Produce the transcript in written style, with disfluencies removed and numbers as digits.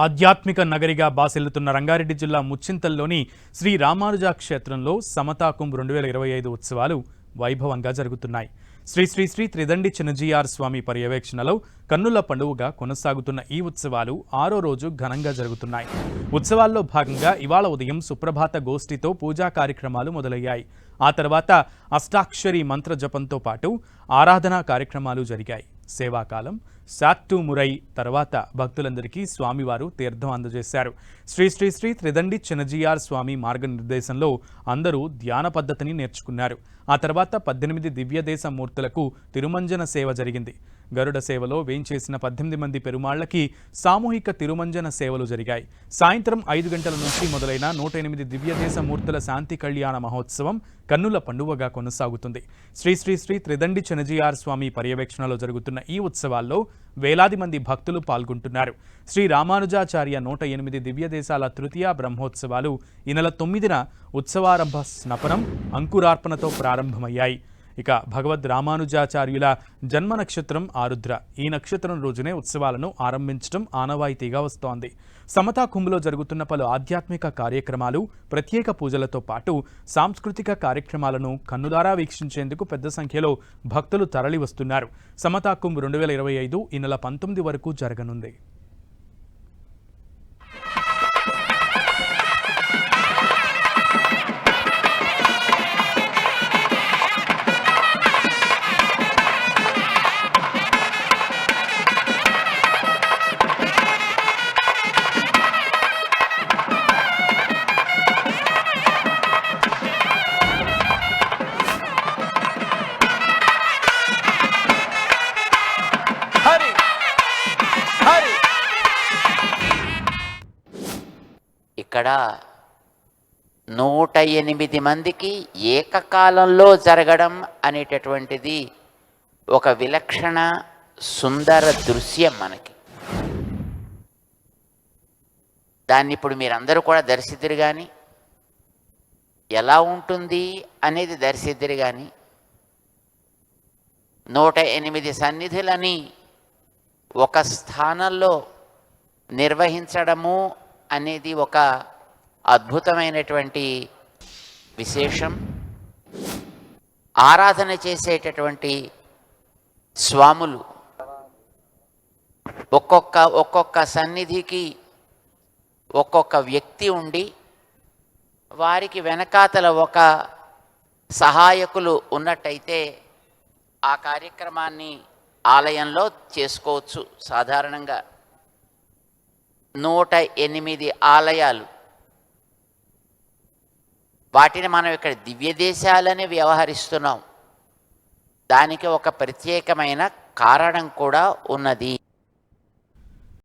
ఆధ్యాత్మిక నగరిగా బాసిల్లుతున్న రంగారెడ్డి జిల్లా ముచ్చింతల్లోని శ్రీ రామానుజ క్షేత్రంలో సమతా కుంభ్ 2025 ఉత్సవాలు వైభవంగా జరుగుతున్నాయి. శ్రీ శ్రీ శ్రీ త్రిదండి చిన్నజీఆర్ స్వామి పర్యవేక్షణలో కన్నుల పండువగా కొనసాగుతున్న ఈ ఉత్సవాలు 6వ రోజు ఘనంగా జరుగుతున్నాయి. ఉత్సవాల్లో భాగంగా ఇవాళ ఉదయం సుప్రభాత గోష్ఠితో పూజా కార్యక్రమాలు మొదలయ్యాయి. ఆ తర్వాత అష్టాక్షరి మంత్ర జపంతో పాటు ఆరాధనా కార్యక్రమాలు జరిగాయి. సేవాకాలం సాత్తు మురై తర్వాత భక్తులందరికీ స్వామివారు తీర్థం అందజేశారు. శ్రీ శ్రీ శ్రీ త్రిదండి చిన్నజీఆర్ స్వామి మార్గనిర్దేశంలో అందరూ ధ్యాన పద్ధతిని నేర్చుకున్నారు. ఆ తర్వాత 18 దివ్యదేశ మూర్తులకు తిరుమంజన సేవ జరిగింది. గరుడ సేవలో వేంచేసిన 18 మంది పెరుమాళ్లకి సామూహిక తిరుమంజన సేవలు జరిగాయి. సాయంత్రం 5 గంటల నుంచి మొదలైన 108 దివ్యదేశ మూర్తుల శాంతి కళ్యాణ మహోత్సవం కన్నుల పండువగా కొనసాగుతుంది. శ్రీ శ్రీ శ్రీ త్రిదండి చిన్నజీఆర్ స్వామి పర్యవేక్షణలో జరుగుతున్న ఈ ఉత్సవాల్లో వేలాది మంది భక్తులు పాల్గొంటున్నారు. శ్రీ రామానుజాచార్య 108 దివ్యదేశాల తృతీయ బ్రహ్మోత్సవాలు ఈ నెల 9న ఉత్సవారంభ స్నపనం అంకురార్పణతో ప్రారంభమయ్యాయి. ఇక భగవద్ రామానుజాచార్యుల జన్మ నక్షత్రం ఆరుద్ర. ఈ నక్షత్రం రోజునే ఉత్సవాలను ఆరంభించడం ఆనవాయితీగా వస్తోంది. సమతా కుంభ్లో జరుగుతున్న పలు ఆధ్యాత్మిక కార్యక్రమాలు, ప్రత్యేక పూజలతో పాటు సాంస్కృతిక కార్యక్రమాలను కన్నులారా వీక్షించేందుకు పెద్ద సంఖ్యలో భక్తులు తరలి వస్తున్నారు. సమతా కుంభ్ 2025 ఈ నెల 19 వరకు జరగనుంది. ఇక్కడ 108 మందికి ఏకకాలంలో జరగడం అనేటటువంటిది ఒక విలక్షణ సుందర దృశ్యం. మనకి దాన్ని ఇప్పుడు మీరందరూ కూడా దర్శిద్దురు కానీ, ఎలా ఉంటుంది అనేది దర్శిద్దురు కానీ, 108 సన్నిధులని ఒక స్థానంలో నిర్వహించడము అనేది ఒక అద్భుతమైనటువంటి విశేషం. ఆరాధన చేసేటటువంటి స్వాములు ఒక్కొక్క సన్నిధికి ఒక్కొక్క వ్యక్తి ఉండి, వారికి వెనకాతల ఒక సహాయకులు ఉన్నట్టయితే ఆ కార్యక్రమాన్ని ఆలయంలో చేసుకోవచ్చు. సాధారణంగా 108 ఆలయాలు, వాటిని మనం ఇక్కడ దివ్యదేశాలని వ్యవహరిస్తున్నాం. దానికి ఒక ప్రత్యేకమైన కారణం కూడా ఉన్నది.